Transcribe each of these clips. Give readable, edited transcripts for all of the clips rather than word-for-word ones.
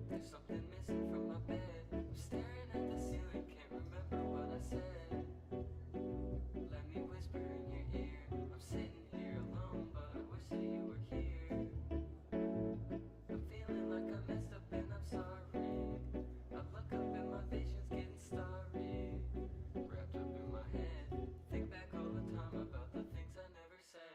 There's something missing from my bed. I'm staring at the ceiling, can't remember what I said. Let me whisper in your ear. I'm sitting here alone, but I wish that you were here. I'm feeling like I messed up and I'm sorry. I look up and my vision's getting starry. Wrapped up in my head, think back all the time about the things I never said.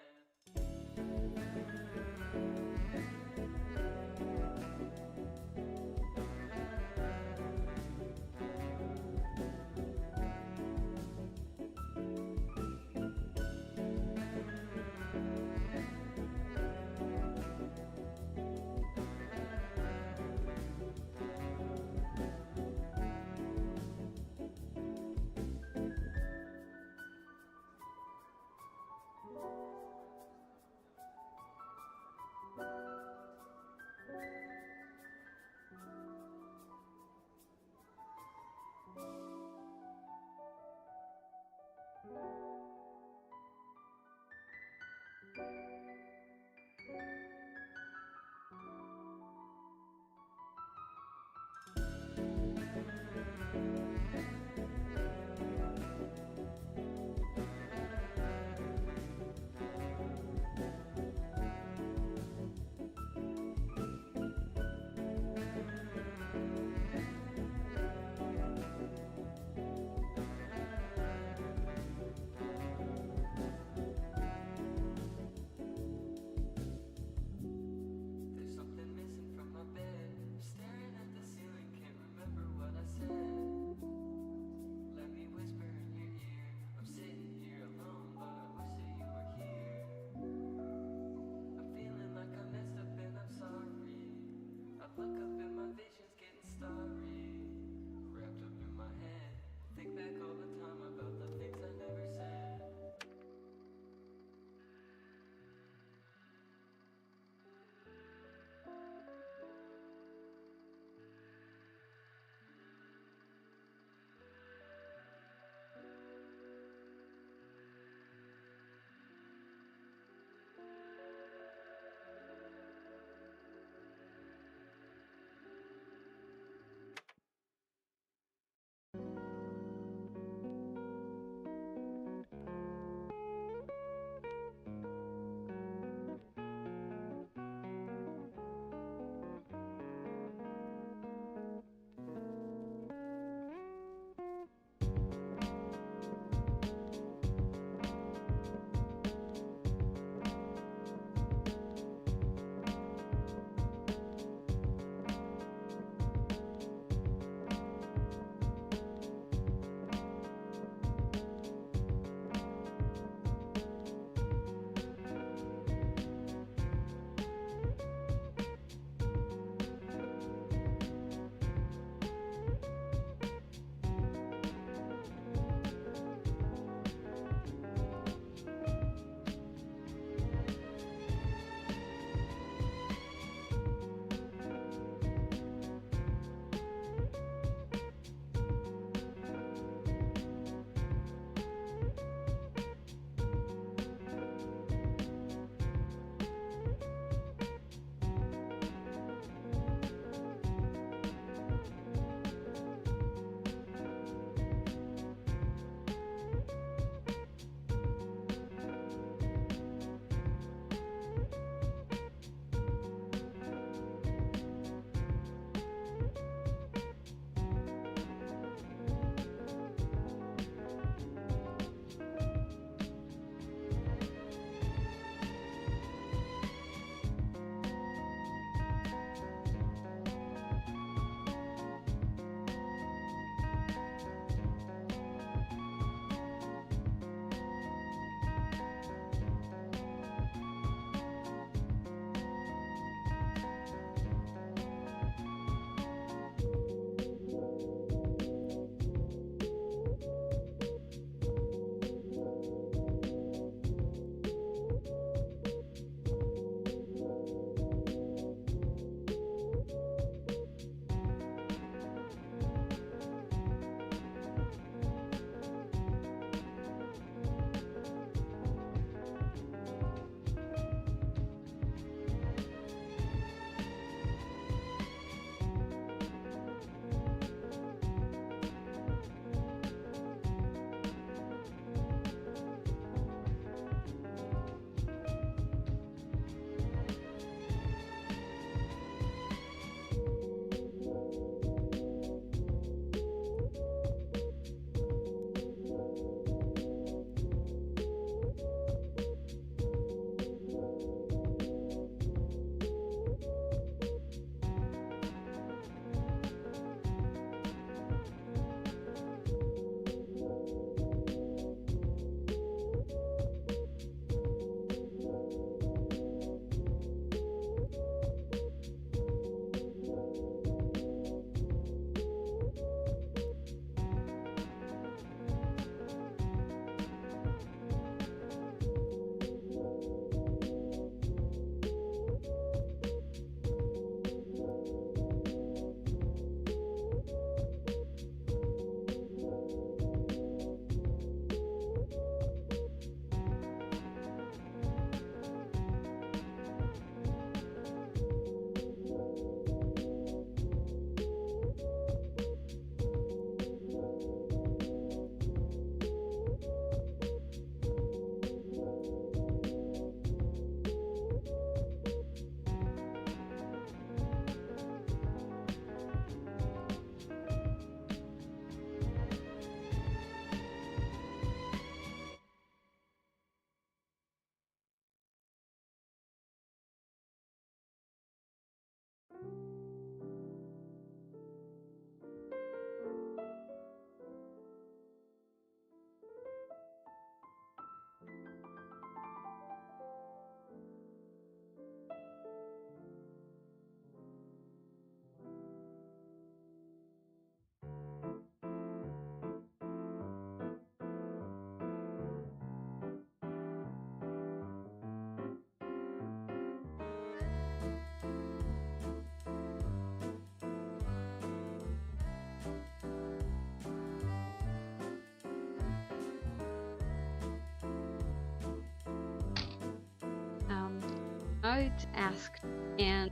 out, ask, and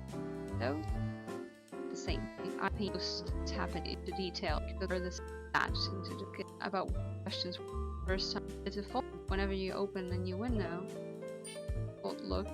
so the same thing. I post tap into detail because this that into about questions first time to default whenever you open a new window. Outlook.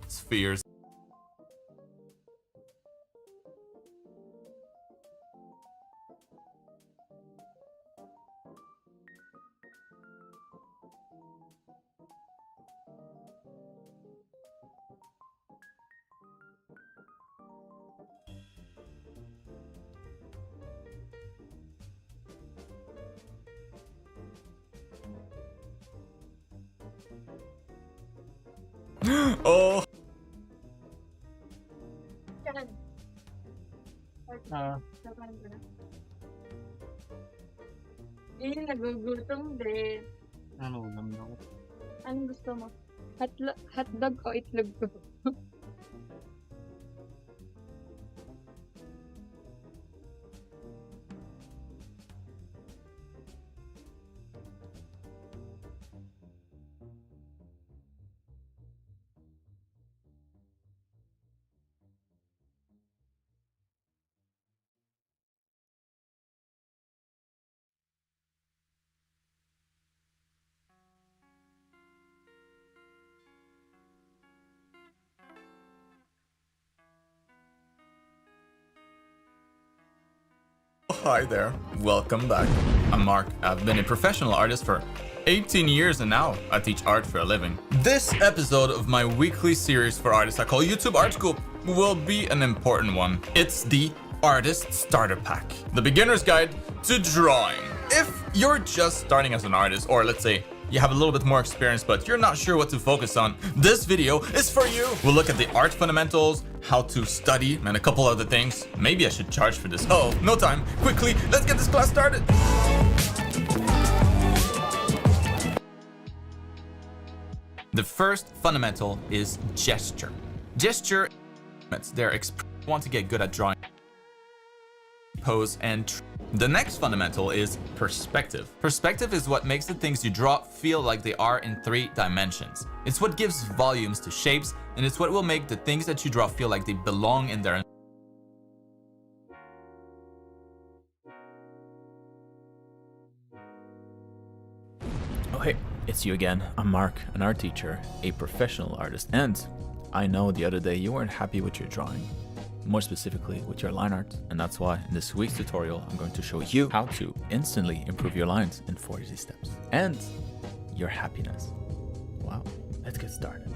Spheres. Oh, Ah, Nagugutom din. ano ulam daw? Anong gusto mo? Hotdog o itlog ko? hi there. Welcome back. I'm Mark. I've been a professional artist for 18 years and now I teach art for a living. This episode of my weekly series for artists I call YouTube Art School will be an important one. It's the Artist Starter Pack, the beginner's guide to drawing. If you're just starting as an artist, or let's say you have a little bit more experience but you're not sure what to focus on, this video is for you. We'll look at the art fundamentals, how to study, and a couple other things. Maybe I should charge for this. Oh, no time. Quickly, let's get this class started. The first fundamental is gesture. Gesture, they're want to get good at drawing, pose, and the next fundamental is perspective. Perspective is what makes the things you draw feel like they are in 3 dimensions. It's what gives volumes to shapes, and it's what will make the things that you draw feel like they belong in their. Oh hey, it's you again. I'm Mark, an art teacher, a professional artist, and I know the other day you weren't happy with your drawing. more specifically with your line art. And that's why in this week's tutorial, I'm going to show you how to instantly improve your lines in 4 easy steps and your happiness. Wow, let's get started.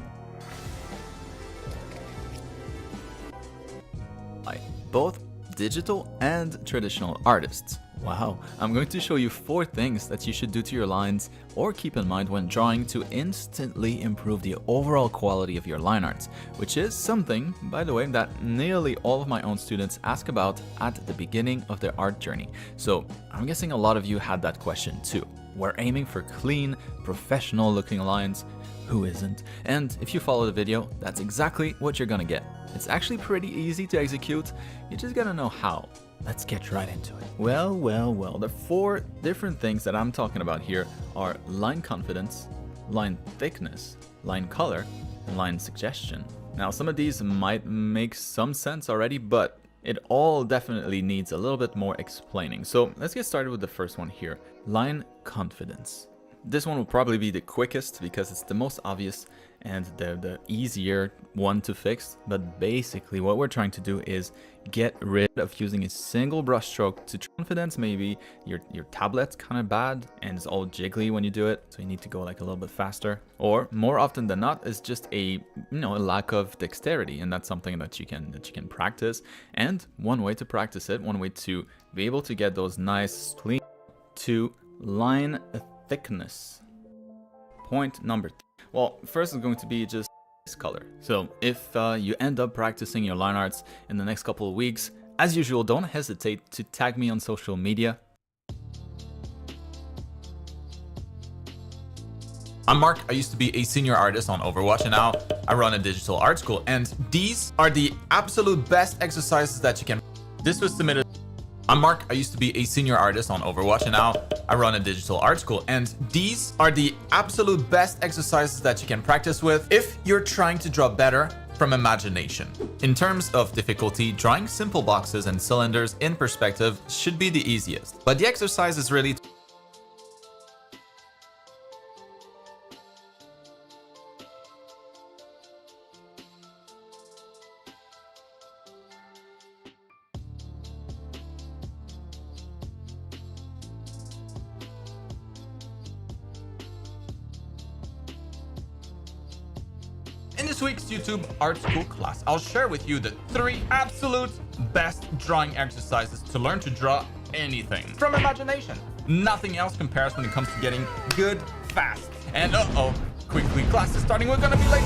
Both digital and traditional artists. Wow, I'm going to show you 4 things that you should do to your lines or keep in mind when drawing to instantly improve the overall quality of your line arts, which is something, by the way, that nearly all of my own students ask about at the beginning of their art journey. So I'm guessing a lot of you had that question too. We're aiming for clean, professional looking lines. Who isn't? And if you follow the video, that's exactly what you're gonna get. It's actually pretty easy to execute, you just gotta know how. Let's get right into it. Well, the 4 different things that I'm talking about here are line confidence, line thickness, line color, and line suggestion. Now, some of these might make some sense already, but it all definitely needs a little bit more explaining. So let's get started with the first one here, line confidence. This one will probably be the quickest because it's the most obvious and the easier one to fix. But basically what we're trying to do is get rid of using a single brush stroke to confidence. Maybe your tablet's kind of bad and it's all jiggly when you do it, so you need to go like a little bit faster. Or more often than not, it's just a lack of dexterity, and that's something that you can practice. And one way to practice it, one way to be able to get those nice clean to line thickness. Point number 3. Well, first is going to be just this color. So if you end up practicing your line arts in the next couple of weeks, as usual, don't hesitate to tag me on social media. I'm Mark. I used to be a senior artist on Overwatch, and now I run a digital art school. And these are the absolute best exercises that you can. This was submitted. I'm Mark. I used to be a senior artist on Overwatch, and now I run a digital art school. And these are the absolute best exercises that you can practice with if you're trying to draw better from imagination. In terms of difficulty, drawing simple boxes and cylinders in perspective should be the easiest. But the exercise is really In this week's YouTube Art School class, I'll share with you the 3 absolute best drawing exercises to learn to draw anything from imagination. Nothing else compares when it comes to getting good fast. And quickly, class is starting, we're gonna be late.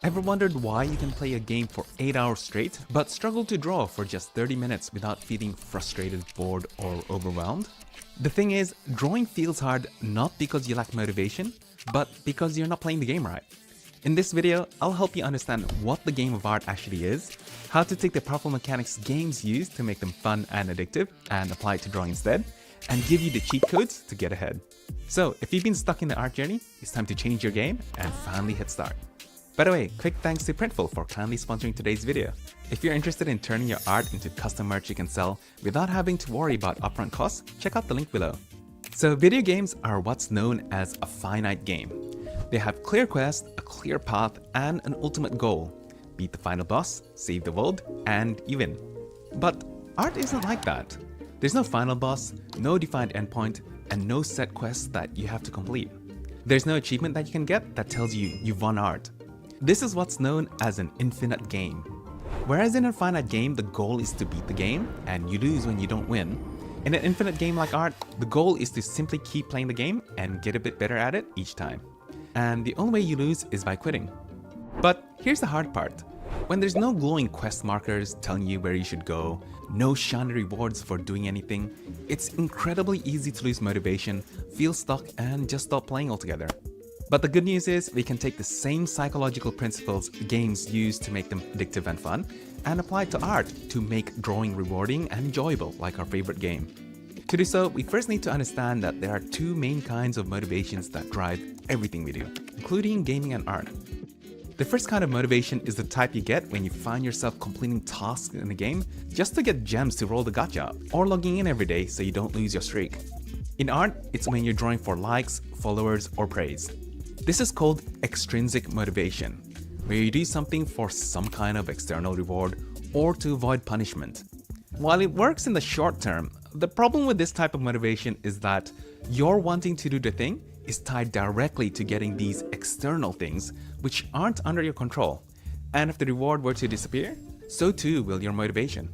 Ever wondered why you can play a game for 8 hours straight, but struggle to draw for just 30 minutes without feeling frustrated, bored, or overwhelmed? The thing is, drawing feels hard not because you lack motivation, but because you're not playing the game right. In this video, I'll help you understand what the game of art actually is, how to take the powerful mechanics games use to make them fun and addictive and apply it to drawing instead, and give you the cheat codes to get ahead. So if you've been stuck in the art journey, it's time to change your game and finally hit start. By the way, quick thanks to Printful for kindly sponsoring today's video. If you're interested in turning your art into custom merch you can sell without having to worry about upfront costs, check out the link below. So video games are what's known as a finite game. They have clear quests, a clear path, and an ultimate goal. Beat the final boss, save the world, and you win. But art isn't like that. There's no final boss, no defined endpoint, and no set quests that you have to complete. There's no achievement that you can get that tells you you've won art. This is what's known as an infinite game. Whereas in a finite game, the goal is to beat the game, and you lose when you don't win. In an infinite game like art, the goal is to simply keep playing the game and get a bit better at it each time. And the only way you lose is by quitting. But here's the hard part. When there's no glowing quest markers telling you where you should go, no shiny rewards for doing anything, it's incredibly easy to lose motivation, feel stuck, and just stop playing altogether. But the good news is we can take the same psychological principles games use to make them addictive and fun, and apply it to art to make drawing rewarding and enjoyable like our favorite game. To do so, we first need to understand that there are 2 main kinds of motivations that drive everything we do, including gaming and art. The first kind of motivation is the type you get when you find yourself completing tasks in a game just to get gems to roll the gacha, or logging in every day so you don't lose your streak. In art, it's when you're drawing for likes, followers, or praise. This is called extrinsic motivation. where you do something for some kind of external reward or to avoid punishment. While it works in the short term, the problem with this type of motivation is that your wanting to do the thing is tied directly to getting these external things which aren't under your control. And if the reward were to disappear, so too will your motivation.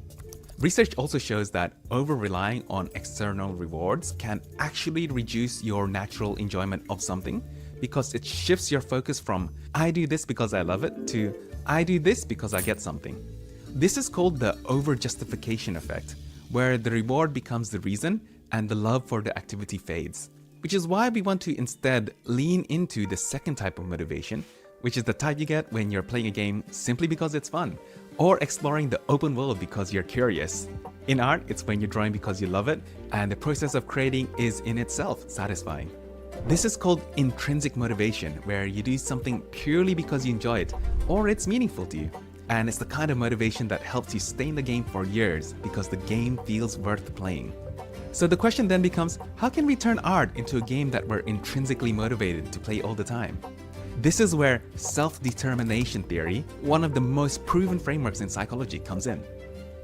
Research also shows that over-relying on external rewards can actually reduce your natural enjoyment of something because it shifts your focus from "I do this because I love it" to "I do this because I get something." This is called the over-justification effect, where the reward becomes the reason and the love for the activity fades. Which is why we want to instead lean into the second type of motivation, which is the type you get when you're playing a game simply because it's fun, or exploring the open world because you're curious. In art, it's when you're drawing because you love it, and the process of creating is in itself satisfying. This is called intrinsic motivation, where you do something purely because you enjoy it, or it's meaningful to you. And it's the kind of motivation that helps you stay in the game for years because the game feels worth playing. So the question then becomes, how can we turn art into a game that we're intrinsically motivated to play all the time? This is where self-determination theory, one of the most proven frameworks in psychology, comes in.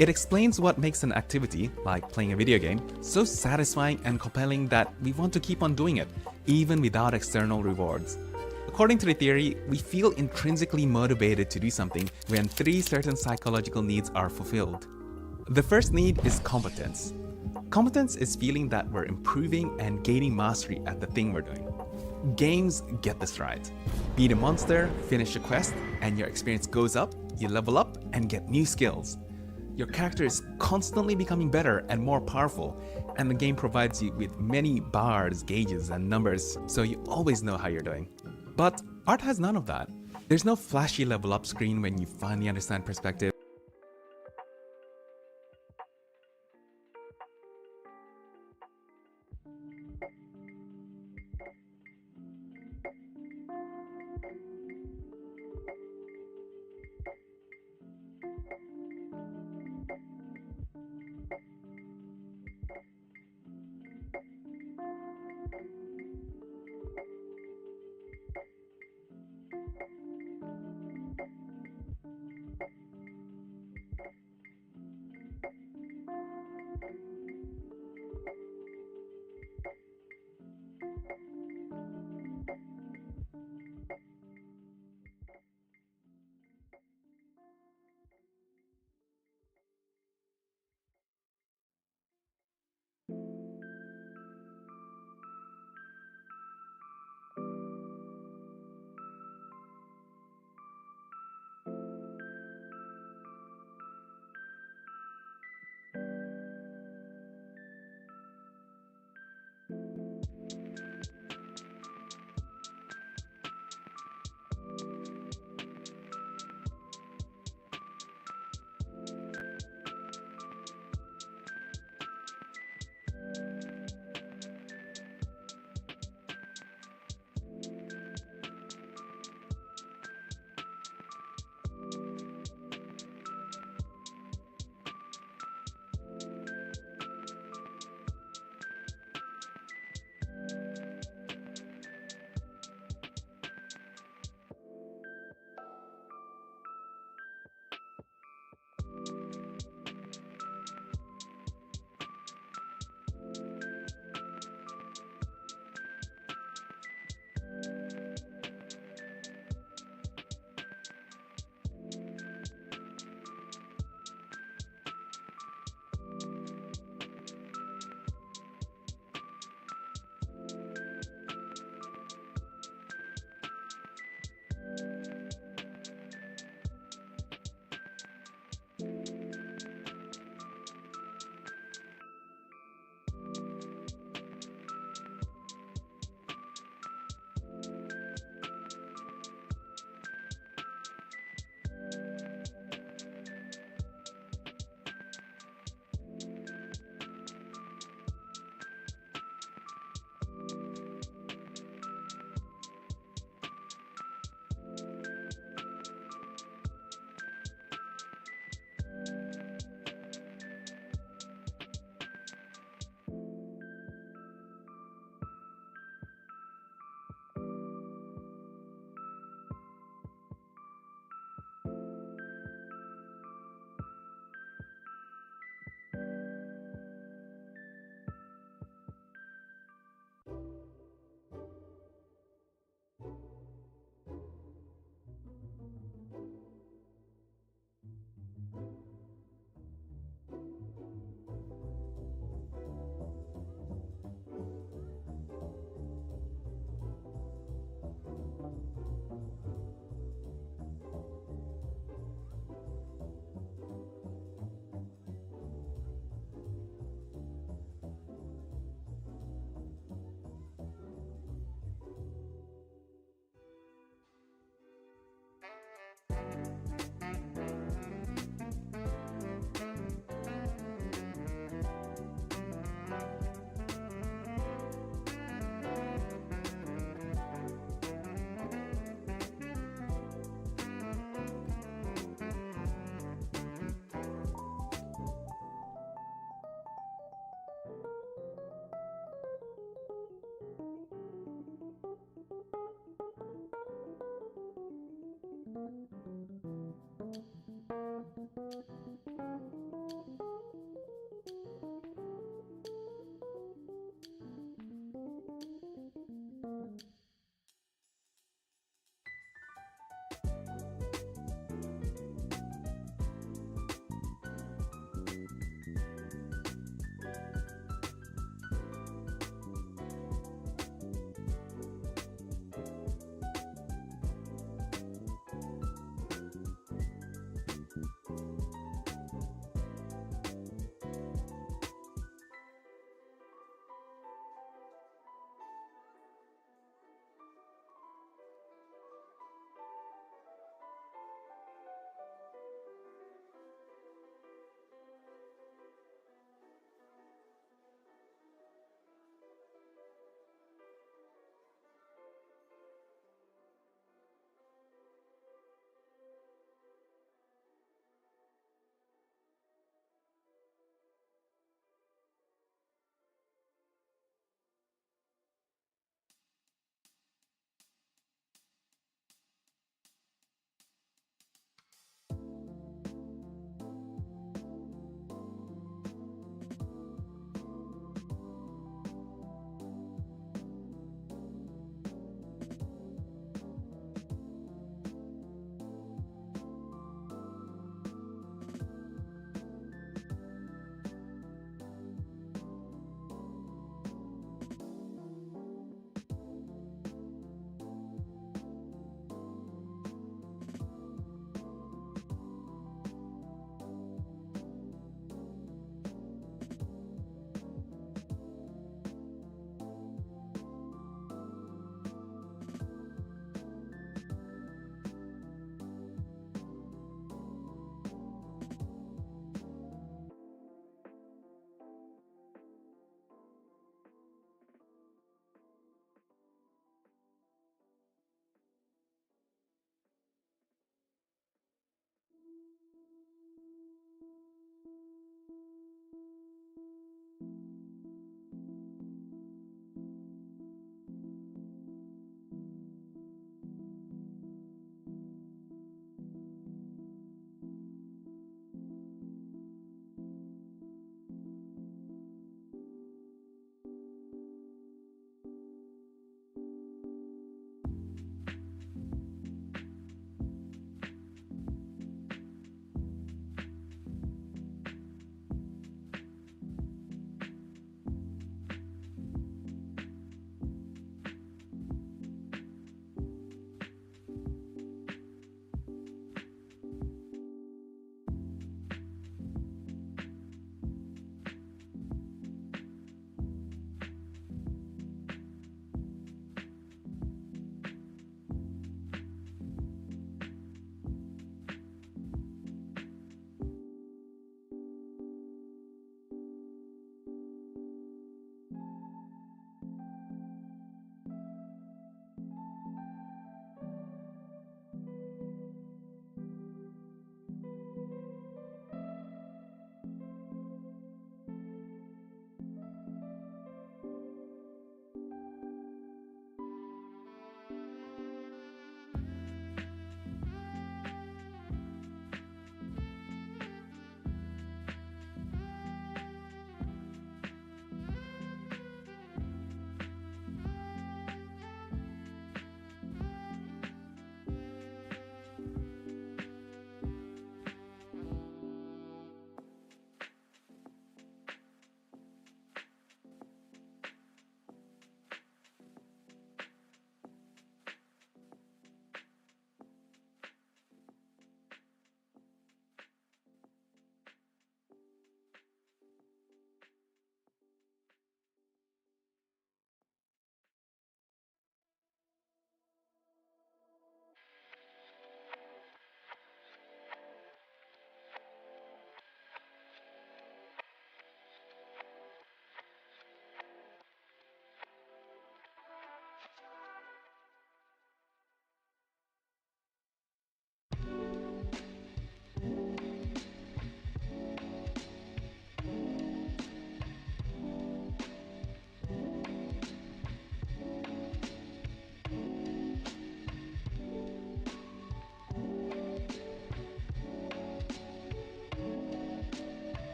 It explains what makes an activity, like playing a video game, so satisfying and compelling that we want to keep on doing it, even without external rewards. According to the theory, we feel intrinsically motivated to do something when 3 certain psychological needs are fulfilled. The first need is competence. Competence is feeling that we're improving and gaining mastery at the thing we're doing. Games get this right. Beat a monster, finish a quest, and your experience goes up, you level up, and get new skills. Your character is constantly becoming better and more powerful, and the game provides you with many bars, gauges, and numbers, so you always know how you're doing. But art has none of that. There's no flashy level up screen when you finally understand perspective.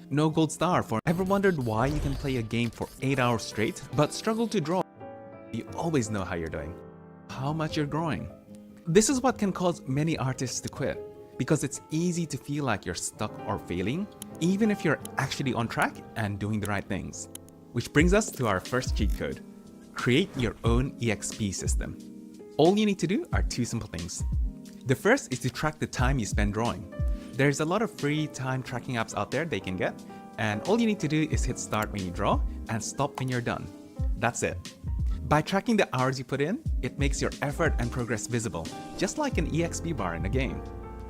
No gold star for ever wondered why you can play a game for 8 hours straight but struggle to draw. You always know how you're doing, how much you're growing. This is what can cause many artists to quit, because it's easy to feel like you're stuck or failing, even if you're actually on track and doing the right things. Which brings us to our first cheat code. Create your own EXP system. All you need to do are 2 simple things. The first is to track the time you spend drawing. There's a lot of free time tracking apps out there they can get, and all you need to do is hit start when you draw and stop when you're done. That's it. By tracking the hours you put in, it makes your effort and progress visible, just like an EXP bar in a game.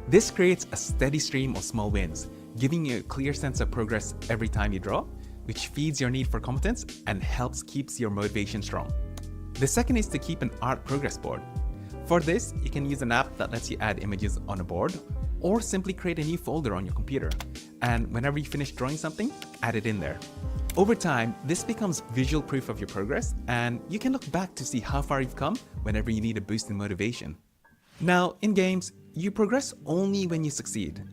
This creates a steady stream of small wins, giving you a clear sense of progress every time you draw, which feeds your need for competence and helps keeps your motivation strong. The second is to keep an art progress board. For this, you can use an app that lets you add images on a board, or simply create a new folder on your computer, and whenever you finish drawing something, add it in there. Over time, this becomes visual proof of your progress, and you can look back to see how far you've come whenever you need a boost in motivation. Now, in games, you progress only when you succeed.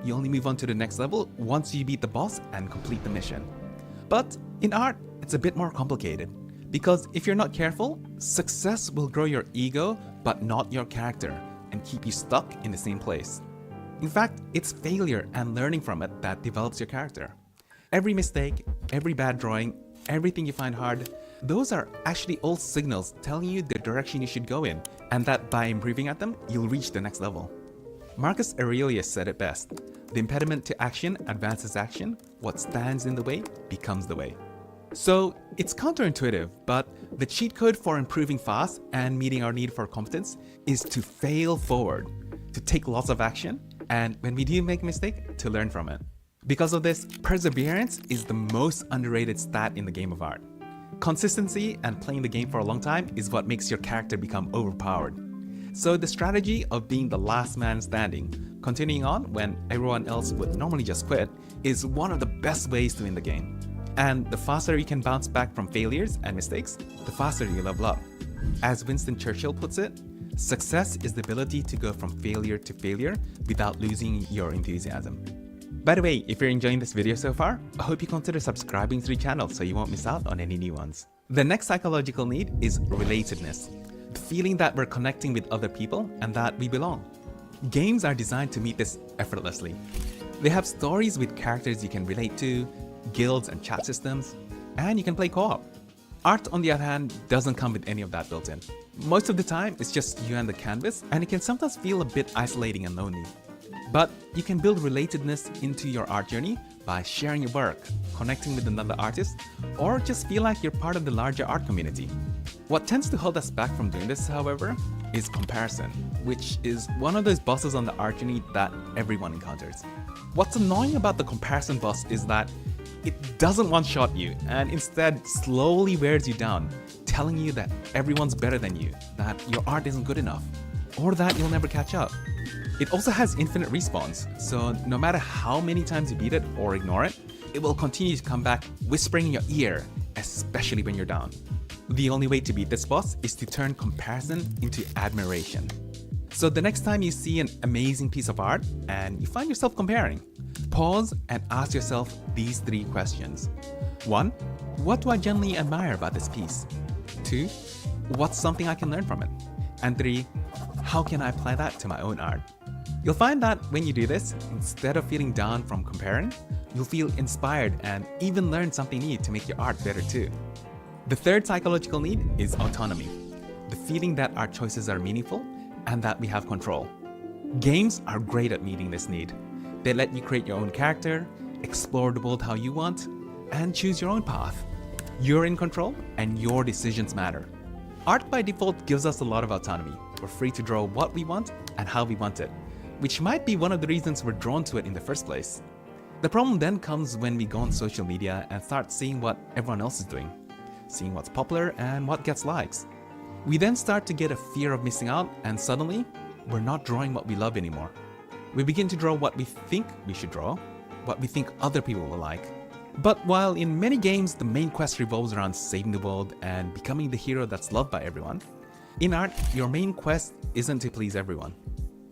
You only move on to the next level once you beat the boss and complete the mission. But in art, it's a bit more complicated, because if you're not careful, success will grow your ego but not your character and keep you stuck in the same place. In fact, it's failure and learning from it that develops your character. Every mistake, every bad drawing, everything you find hard, those are actually all signals telling you the direction you should go in, and that by improving at them, you'll reach the next level. Marcus Aurelius said it best: the impediment to action advances action, what stands in the way becomes the way. So it's counterintuitive, but the cheat code for improving fast and meeting our need for competence is to fail forward, to take lots of action, and when we do make a mistake, to learn from it. Because of this, perseverance is the most underrated stat in the game of art. Consistency and playing the game for a long time is what makes your character become overpowered. So the strategy of being the last man standing, continuing on when everyone else would normally just quit, is one of the best ways to win the game. And the faster you can bounce back from failures and mistakes, the faster you level up. As Winston Churchill puts it, success is the ability to go from failure to failure without losing your enthusiasm. By the way, if you're enjoying this video so far, I hope you consider subscribing to the channel so you won't miss out on any new ones. The next psychological need is relatedness, the feeling that we're connecting with other people and that we belong. Games are designed to meet this effortlessly. They have stories with characters you can relate to, guilds and chat systems, and you can play co-op. Art, on the other hand, doesn't come with any of that built in. Most of the time, it's just you and the canvas, and it can sometimes feel a bit isolating and lonely. But you can build relatedness into your art journey by sharing your work, connecting with another artist, or just feel like you're part of the larger art community. What tends to hold us back from doing this, however, is comparison, which is one of those bosses on the art journey that everyone encounters. What's annoying about the comparison boss is that it doesn't one-shot you and instead slowly wears you down, telling you that everyone's better than you, that your art isn't good enough, or that you'll never catch up. It also has infinite respawns, so no matter how many times you beat it or ignore it, it will continue to come back whispering in your ear, especially when you're down. The only way to beat this boss is to turn comparison into admiration. So the next time you see an amazing piece of art and you find yourself comparing, pause and ask yourself these 3 questions. 1. What do I genuinely admire about this piece? 2. What's something I can learn from it? And 3. How can I apply that to my own art? You'll find that when you do this, instead of feeling down from comparing, you'll feel inspired and even learn something new to make your art better too. The third psychological need is autonomy, the feeling that our choices are meaningful and that we have control. Games are great at meeting this need. They let you create your own character, explore the world how you want, and choose your own path. You're in control and your decisions matter. Art by default gives us a lot of autonomy. We're free to draw what we want and how we want it, which might be one of the reasons we're drawn to it in the first place. The problem then comes when we go on social media and start seeing what everyone else is doing, seeing what's popular and what gets likes. We then start to get a fear of missing out, and suddenly, we're not drawing what we love anymore. We begin to draw what we think we should draw, what we think other people will like. But while in many games the main quest revolves around saving the world and becoming the hero that's loved by everyone, in art, your main quest isn't to please everyone.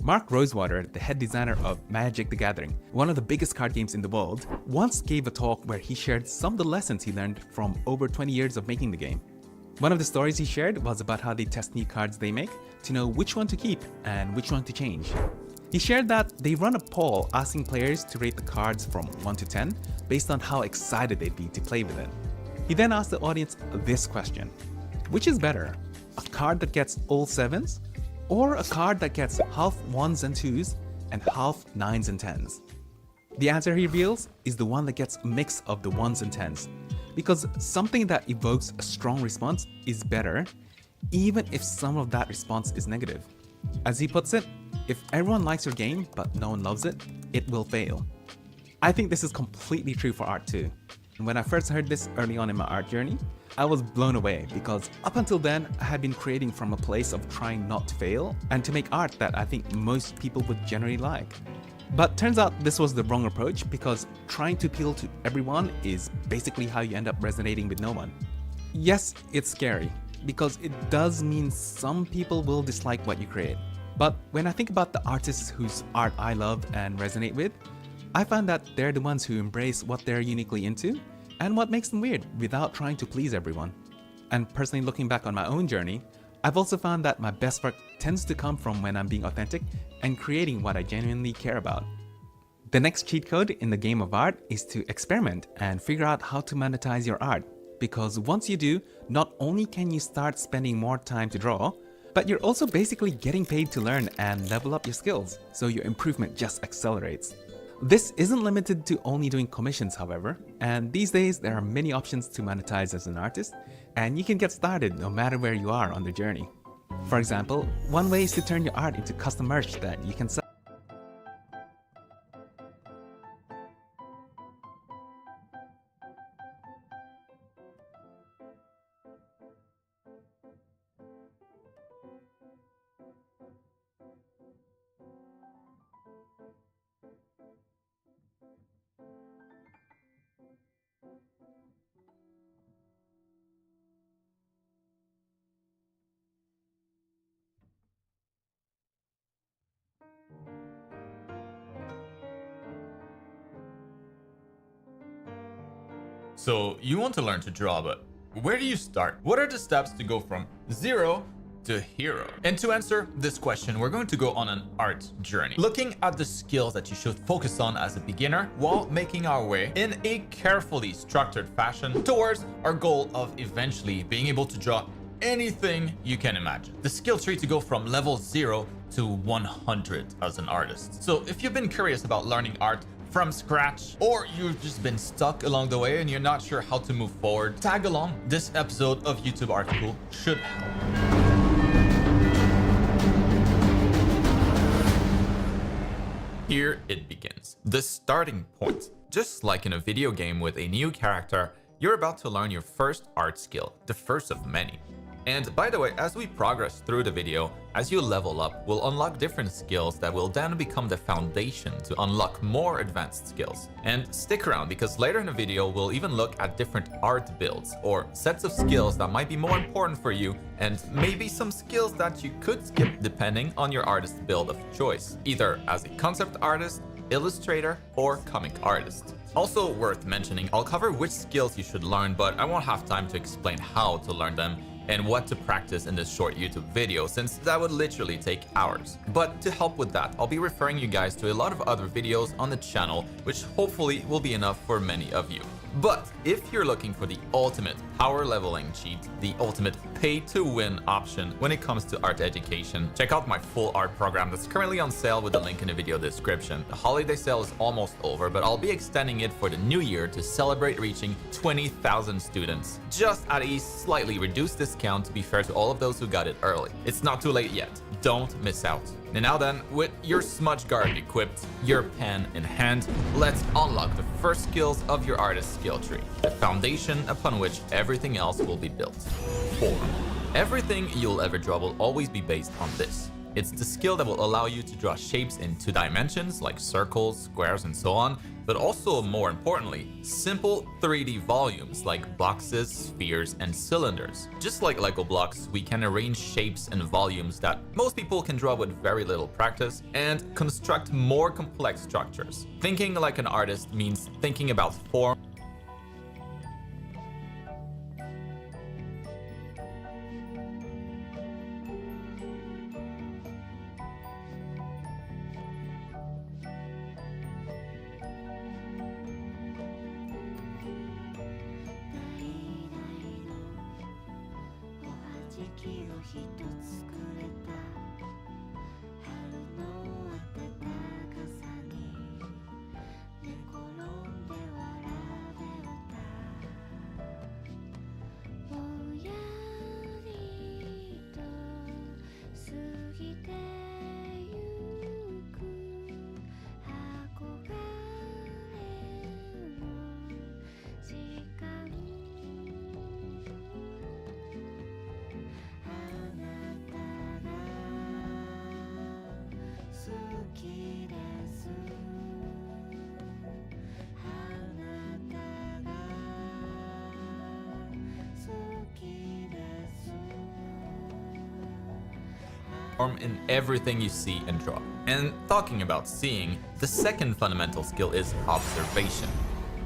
Mark Rosewater, the head designer of Magic the Gathering, one of the biggest card games in the world, once gave a talk where he shared some of the lessons he learned from over 20 years of making the game. One of the stories he shared was about how they test new cards they make to know which one to keep and which one to change. He shared that they run a poll asking players to rate the cards from 1 to 10 based on how excited they'd be to play with it. He then asked the audience this question: which is better, a card that gets all 7s or a card that gets half 1s and 2s and half 9s and 10s? The answer he reveals is the one that gets a mix of the 1s and 10s, because something that evokes a strong response is better, even if some of that response is negative. As he puts it, if everyone likes your game but no one loves it, it will fail. I think this is completely true for art too. When I first heard this early on in my art journey, I was blown away because up until then, I had been creating from a place of trying not to fail and to make art that I think most people would generally like. But turns out this was the wrong approach, because trying to appeal to everyone is basically how you end up resonating with no one. Yes, it's scary, because it does mean some people will dislike what you create. But when I think about the artists whose art I love and resonate with, I find that they're the ones who embrace what they're uniquely into and what makes them weird without trying to please everyone. And personally, looking back on my own journey, I've also found that my best work tends to come from when I'm being authentic and creating what I genuinely care about. The next cheat code in the game of art is to experiment and figure out how to monetize your art, because once you do, not only can you start spending more time to draw, but you're also basically getting paid to learn and level up your skills, so your improvement just accelerates. This isn't limited to only doing commissions, however, and these days there are many options to monetize as an artist, and you can get started no matter where you are on the journey. For example, one way is to turn your art into custom merch that you can sell. So you want to learn to draw, but where do you start? What are the steps to go from 0 to hero? And to answer this question, we're going to go on an art journey, looking at the skills that you should focus on as a beginner while making our way in a carefully structured fashion towards our goal of eventually being able to draw anything you can imagine. The skill tree to go from level 0 to 100 as an artist. So if you've been curious about learning art from scratch, or you've just been stuck along the way and you're not sure how to move forward, tag along. This episode of YouTube Art School should help. Here it begins. The starting point. Just like in a video game with a new character, you're about to learn your first art skill, the first of many. And by the way, as we progress through the video, as you level up, we'll unlock different skills that will then become the foundation to unlock more advanced skills. And stick around, because later in the video, we'll even look at different art builds or sets of skills that might be more important for you, and maybe some skills that you could skip depending on your artist build of choice, either as a concept artist, illustrator, or comic artist. Also worth mentioning, I'll cover which skills you should learn, but I won't have time to explain how to learn them and what to practice in this short YouTube video, since that would literally take hours. But to help with that, I'll be referring you guys to a lot of other videos on the channel, which hopefully will be enough for many of you. But if you're looking for the ultimate power leveling cheat, the ultimate pay to win option when it comes to art education, check out my full art program that's currently on sale with the link in the video description. The holiday sale is almost over, but I'll be extending it for the new year to celebrate reaching 20,000 students, just at a slightly reduced discount to be fair to all of those who got it early. It's not too late yet. Don't miss out. And now then, with your smudge guard equipped, your pen in hand, let's unlock the first skills of your artist skill tree, the foundation upon which everything else will be built. Form. Everything you'll ever draw will always be based on this. It's the skill that will allow you to draw shapes in 2 dimensions like circles, squares, and so on, but also, more importantly, simple 3D volumes like boxes, spheres, and cylinders. Just like Lego blocks, we can arrange shapes and volumes that most people can draw with very little practice and construct more complex structures. Thinking like an artist means thinking about form, in everything you see and draw. And talking about seeing, the second fundamental skill is observation.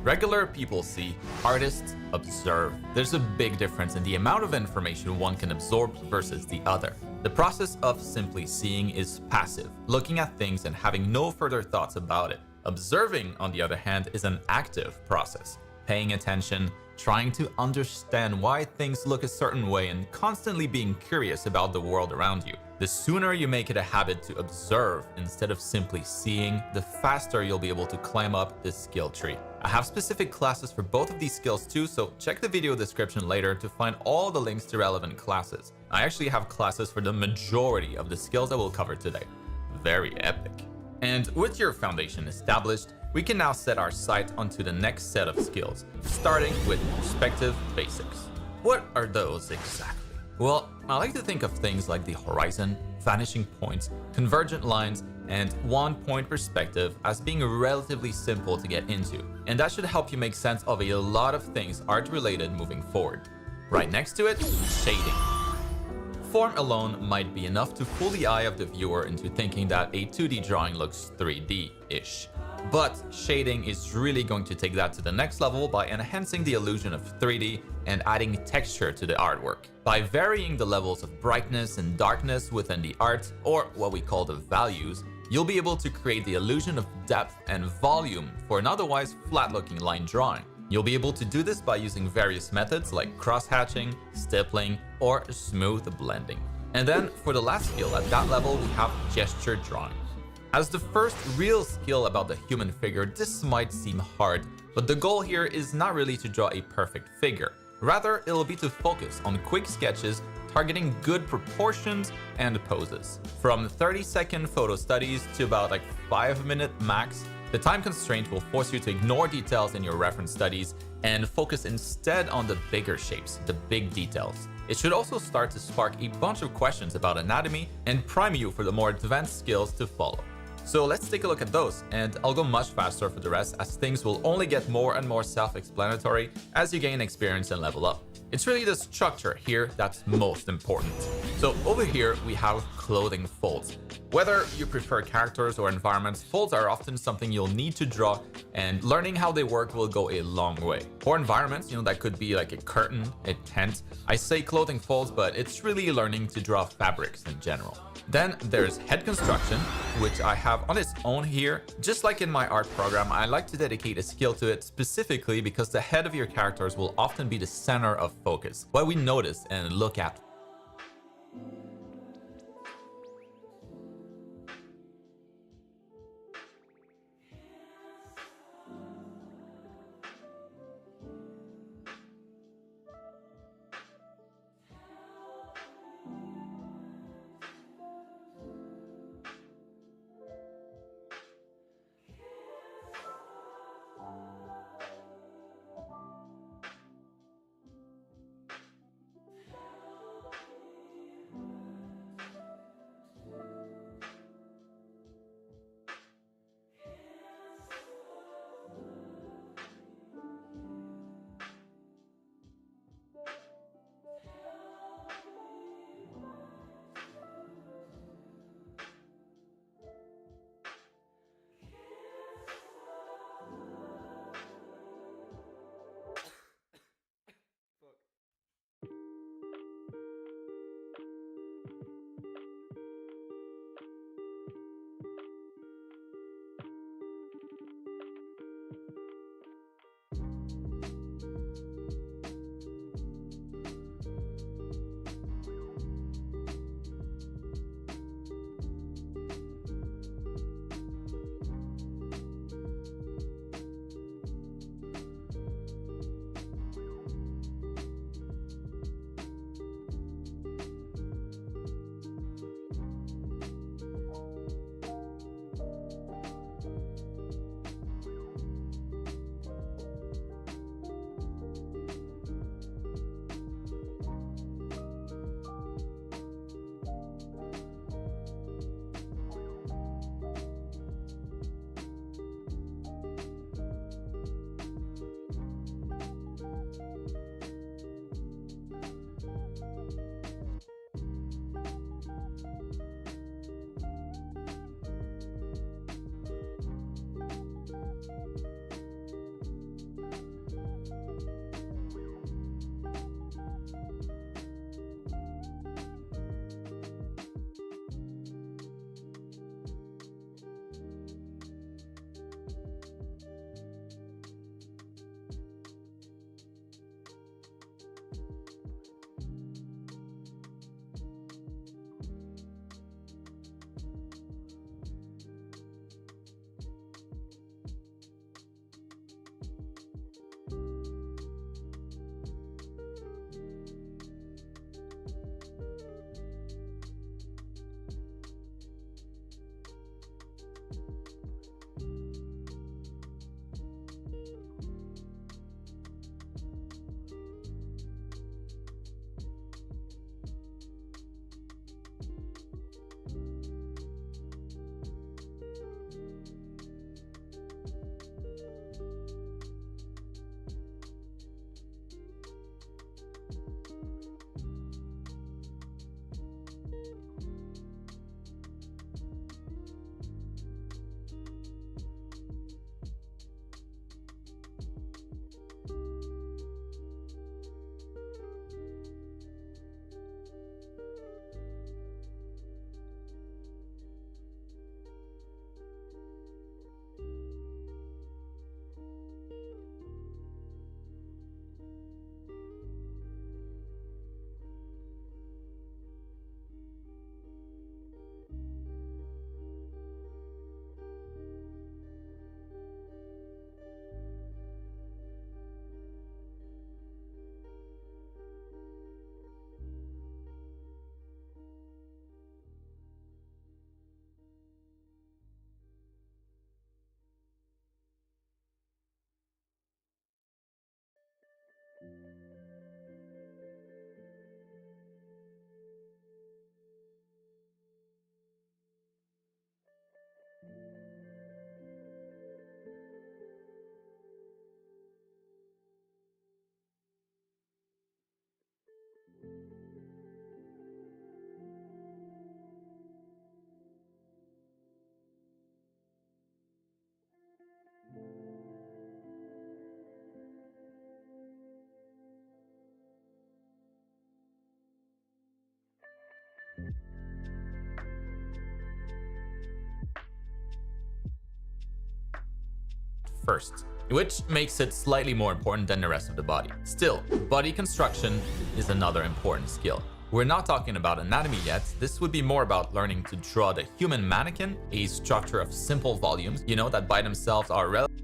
Regular people see, artists observe. There's a big difference in the amount of information one can absorb versus the other. The process of simply seeing is passive, looking at things and having no further thoughts about it. Observing, on the other hand, is an active process, paying attention, trying to understand why things look a certain way, and constantly being curious about the world around you. The sooner you make it a habit to observe instead of simply seeing, the faster you'll be able to climb up this skill tree. I have specific classes for both of these skills too, so check the video description later to find all the links to relevant classes. I actually have classes for the majority of the skills I will cover today. Very epic. And with your foundation established, we can now set our sight onto the next set of skills, starting with perspective basics. What are those exactly? Well, I like to think of things like the horizon, vanishing points, convergent lines, and one-point perspective as being relatively simple to get into, and that should help you make sense of a lot of things art-related moving forward. Right next to it, shading. Form alone might be enough to fool the eye of the viewer into thinking that a 2D drawing looks 3D-ish. But shading is really going to take that to the next level by enhancing the illusion of 3D and adding texture to the artwork. By varying the levels of brightness and darkness within the art, or what we call the values, you'll be able to create the illusion of depth and volume for an otherwise flat-looking line drawing. You'll be able to do this by using various methods like cross-hatching, stippling, or smooth blending. And then for the last skill at that level, we have gesture drawing. As the first real skill about the human figure, this might seem hard, but the goal here is not really to draw a perfect figure. Rather, it'll be to focus on quick sketches targeting good proportions and poses. From 30-second photo studies to about 5-minute max, the time constraint will force you to ignore details in your reference studies and focus instead on the bigger shapes, the big details. It should also start to spark a bunch of questions about anatomy and prime you for the more advanced skills to follow. So let's take a look at those, and I'll go much faster for the rest as things will only get more and more self-explanatory as you gain experience and level up. It's really the structure here that's most important. So over here we have clothing folds. Whether you prefer characters or environments, folds are often something you'll need to draw, and learning how they work will go a long way. For environments, that could be like a curtain, a tent. I say clothing folds, but it's really learning to draw fabrics in general. Then there's head construction, which I have on its own here. Just like in my art program, I like to dedicate a skill to it specifically because the head of your characters will often be the center of focus, what we notice and look at. first, which makes it slightly more important than the rest of the body. Still, body construction is another important skill. We're not talking about anatomy yet. This would be more about learning to draw the human mannequin, a structure of simple volumes, that by themselves are relevant.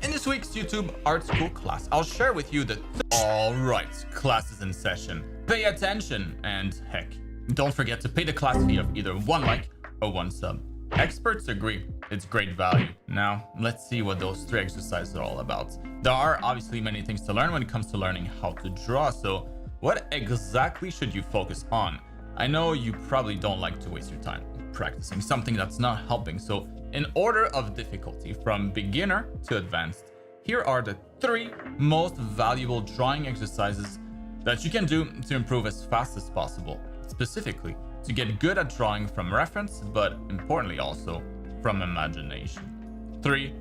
In this week's YouTube Art School class, I'll share with you the... Alright, class is in session. Pay attention, and heck, don't forget to pay the class fee of either 1 like or 1 sub. Experts agree, it's great value. Now, let's see what those 3 exercises are all about. There are obviously many things to learn when it comes to learning how to draw, so what exactly should you focus on? I know you probably don't like to waste your time practicing something that's not helping, so in order of difficulty from beginner to advanced, here are the 3 most valuable drawing exercises that you can do to improve as fast as possible, specifically to get good at drawing from reference, but importantly also from imagination. 3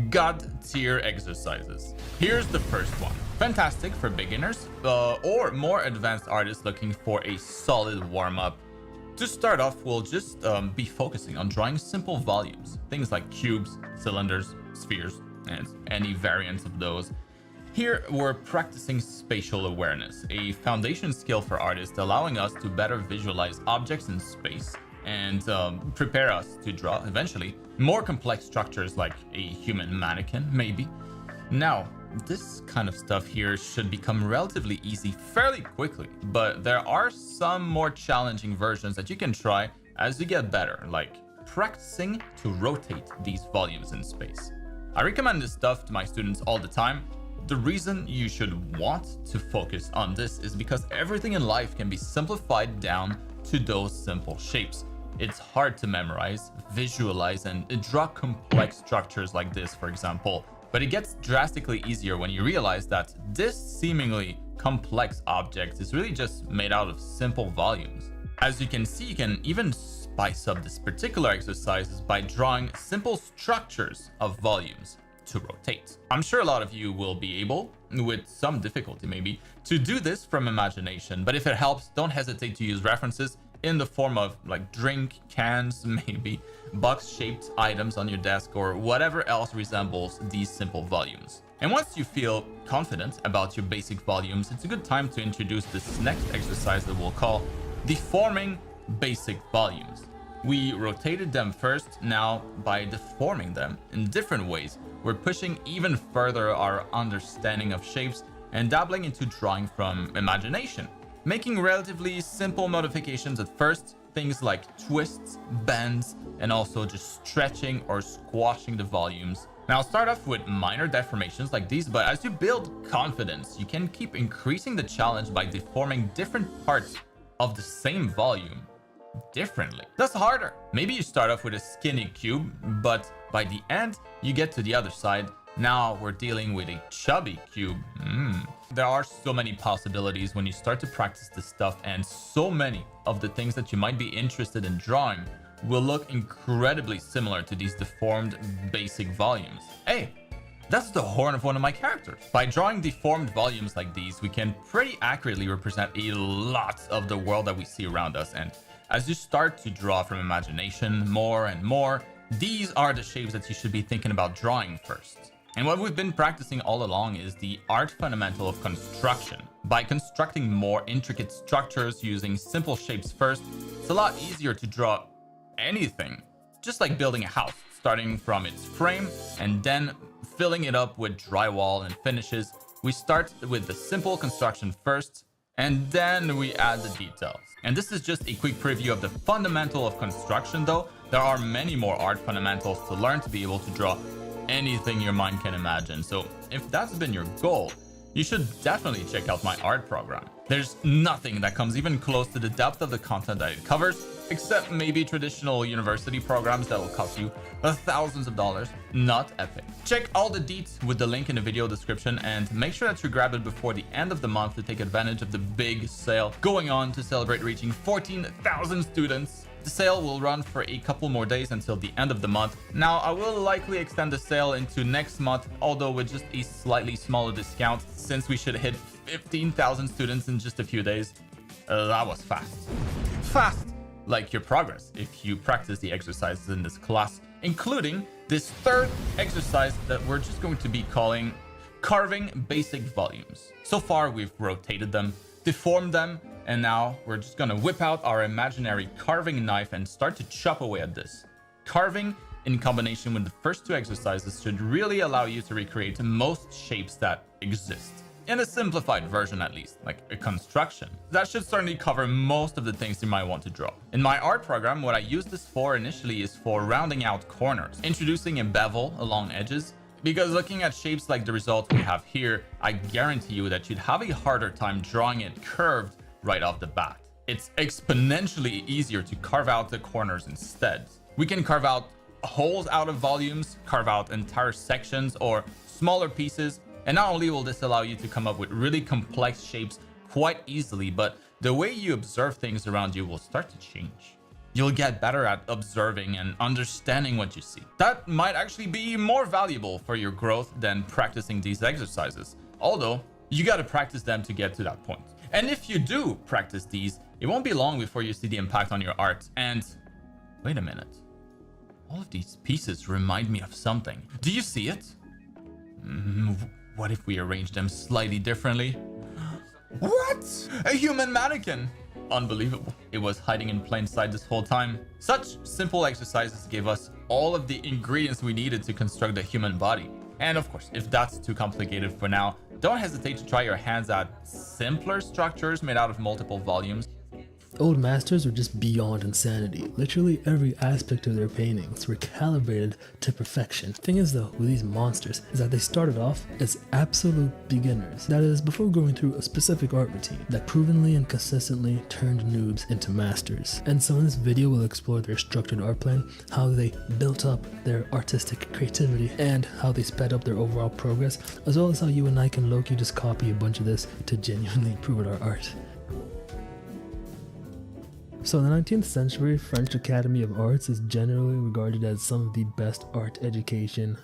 God tier exercises. Here's the first one. Fantastic for beginners or more advanced artists looking for a solid warm-up. To start off, we'll just be focusing on drawing simple volumes, things like cubes, cylinders, spheres, and any variants of those. Here, we're practicing spatial awareness, a foundation skill for artists allowing us to better visualize objects in space and prepare us to draw, eventually, more complex structures like a human mannequin, maybe. Now, this kind of stuff here should become relatively easy fairly quickly, but there are some more challenging versions that you can try as you get better, like practicing to rotate these volumes in space. I recommend this stuff to my students all the time. The reason you should want to focus on this is because everything in life can be simplified down to those simple shapes. It's hard to memorize, visualize, and draw complex structures like this, for example, but it gets drastically easier when you realize that this seemingly complex object is really just made out of simple volumes. As you can see, you can even spice up this particular exercise by drawing simple structures of volumes to rotate. I'm sure a lot of you will be able, with some difficulty maybe, to do this from imagination, but if it helps, don't hesitate to use references in the form of like drink cans, maybe box-shaped items on your desk, or whatever else resembles these simple volumes. And once you feel confident about your basic volumes, it's a good time to introduce this next exercise that we'll call deforming basic volumes. We rotated them first. Now, by deforming them in different ways, we're pushing even further our understanding of shapes and dabbling into drawing from imagination, making relatively simple modifications at first, things like twists, bends, and also just stretching or squashing the volumes. Now, I'll start off with minor deformations like these, but as you build confidence, you can keep increasing the challenge by deforming different parts of the same volume differently. That's harder. Maybe you start off with a skinny cube, but by the end, you get to the other side. Now we're dealing with a chubby cube. There are so many possibilities when you start to practice this stuff, and so many of the things that you might be interested in drawing will look incredibly similar to these deformed basic volumes. Hey, that's the horn of one of my characters. By drawing deformed volumes like these, we can pretty accurately represent a lot of the world that we see around us. And as you start to draw from imagination more and more, these are the shapes that you should be thinking about drawing first. And what we've been practicing all along is the art fundamental of construction. By constructing more intricate structures using simple shapes first, it's a lot easier to draw anything, just like building a house, starting from its frame and then filling it up with drywall and finishes. We start with the simple construction first, and then we add the details. And this is just a quick preview of the fundamental of construction, though. There are many more art fundamentals to learn to be able to draw anything your mind can imagine. So if that's been your goal, you should definitely check out my art program. There's nothing that comes even close to the depth of the content that it covers, except maybe traditional university programs that will cost you thousands of dollars. Not epic. Check all the deets with the link in the video description, and make sure that you grab it before the end of the month to take advantage of the big sale going on to celebrate reaching 14,000 students. The sale will run for a couple more days until the end of the month. Now, I will likely extend the sale into next month, although with just a slightly smaller discount, since we should hit 15,000 students in just a few days. That was fast. Fast! Like your progress if you practice the exercises in this class. including this third exercise that we're just going to be calling carving basic volumes. So far, we've rotated them, deformed them, and now we're just gonna whip out our imaginary carving knife and start to chop away at this. Carving, in combination with the first two exercises, should really allow you to recreate most shapes that exist. In a simplified version at least, like a construction. That should certainly cover most of the things you might want to draw. In my art program, what I use this for initially is for rounding out corners, introducing a bevel along edges, because looking at shapes like the result we have here, I guarantee you that you'd have a harder time drawing it curved right off the bat. It's exponentially easier to carve out the corners instead. We can carve out holes out of volumes, carve out entire sections or smaller pieces, and not only will this allow you to come up with really complex shapes quite easily, but the way you observe things around you will start to change. You'll get better at observing and understanding what you see. That might actually be more valuable for your growth than practicing these exercises, although you got to practice them to get to that point. And if you do practice these, it won't be long before you see the impact on your art. And wait a minute, all of these pieces remind me of something. Do you see it? What if we arrange them slightly differently? What? A human mannequin! Unbelievable. It was hiding in plain sight this whole time. Such simple exercises gave us all of the ingredients we needed to construct the human body. And of course, if that's too complicated for now, don't hesitate to try your hands at simpler structures made out of multiple volumes. Old masters were just beyond insanity. Literally every aspect of their paintings were calibrated to perfection. Thing is though, with these monsters, is that they started off as absolute beginners. That is, before going through a specific art routine that provenly and consistently turned noobs into masters. And so in this video, we'll explore their structured art plan, how they built up their artistic creativity, and how they sped up their overall progress, as well as how you and I can low-key just copy a bunch of this to genuinely improve our art. So in the 19th century, French Academy of Arts is generally regarded as some of the best art education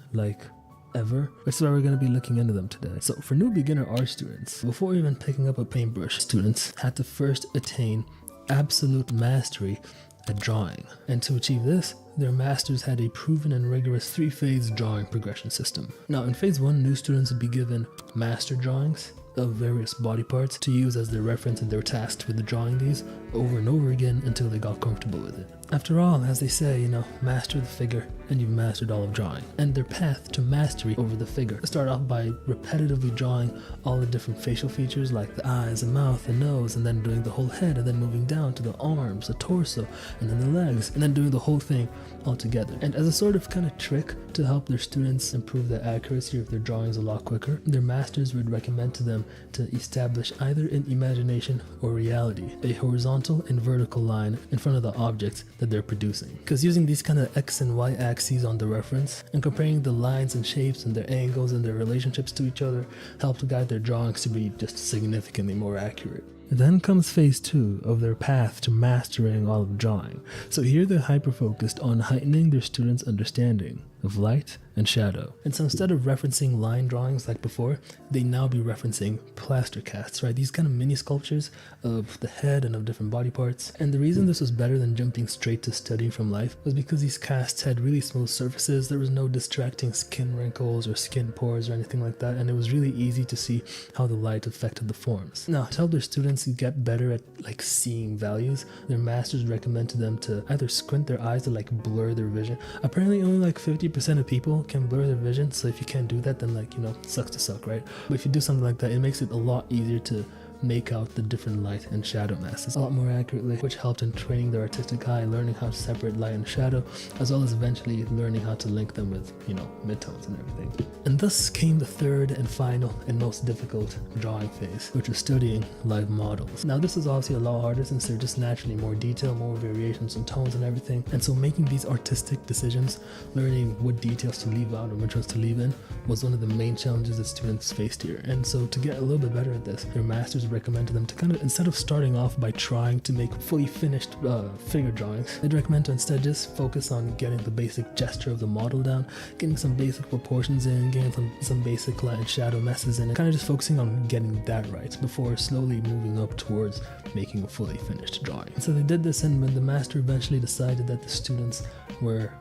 ever, which is why we're going to be looking into them today. So for new beginner art students, before even picking up a paintbrush, students had to first attain absolute mastery at drawing. And to achieve this, their masters had a proven and rigorous 3-phase drawing progression system. Now in phase 1, new students would be given master drawings of various body parts to use as their reference, and they were tasked with drawing these over and over again until they got comfortable with it. After all, as they say, master the figure and you've mastered all of drawing. And their path to mastery over the figure start off by repetitively drawing all the different facial features like the eyes, the mouth, the nose, and then doing the whole head, and then moving down to the arms, the torso, and then the legs, and then doing the whole thing all together. And as a sort of kind of trick to help their students improve the accuracy of their drawings a lot quicker, their masters would recommend to them to establish either in imagination or reality a horizontal and vertical line in front of the objects that they're producing. Because using these kind of X and Y axes on the reference and comparing the lines and shapes and their angles and their relationships to each other helped guide their drawings to be just significantly more accurate. Then comes phase 2 of their path to mastering all of drawing. So here they're hyper-focused on heightening their students' understanding of light and shadow. And so instead of referencing line drawings like before, they now be referencing plaster casts, right? These kind of mini sculptures of the head and of different body parts. And the reason this was better than jumping straight to studying from life was because these casts had really smooth surfaces. There was no distracting skin wrinkles or skin pores or anything like that. And it was really easy to see how the light affected the forms. Now, to help their students get better at seeing values, their masters recommend to them to either squint their eyes to blur their vision. Apparently only 50% of people can blur their vision, so if you can't do that, then sucks to suck, right? But if you do something like that, it makes it a lot easier to make out the different light and shadow masses a lot more accurately, which helped in training their artistic eye, learning how to separate light and shadow, as well as eventually learning how to link them with, midtones and everything. And thus came the third and final and most difficult drawing phase, which was studying live models. Now this is obviously a lot harder since they're just naturally more detail, more variations and tones and everything. And so making these artistic decisions, learning what details to leave out and which ones to leave in, was one of the main challenges that students faced here. And so to get a little bit better at this, their masters recommend to them to kind of, instead of starting off by trying to make fully finished figure drawings, they'd recommend to instead just focus on getting the basic gesture of the model down, getting some basic proportions in, getting some basic light and shadow messes in, and kind of just focusing on getting that right before slowly moving up towards making a fully finished drawing. So they did this, and when the master eventually decided that the students were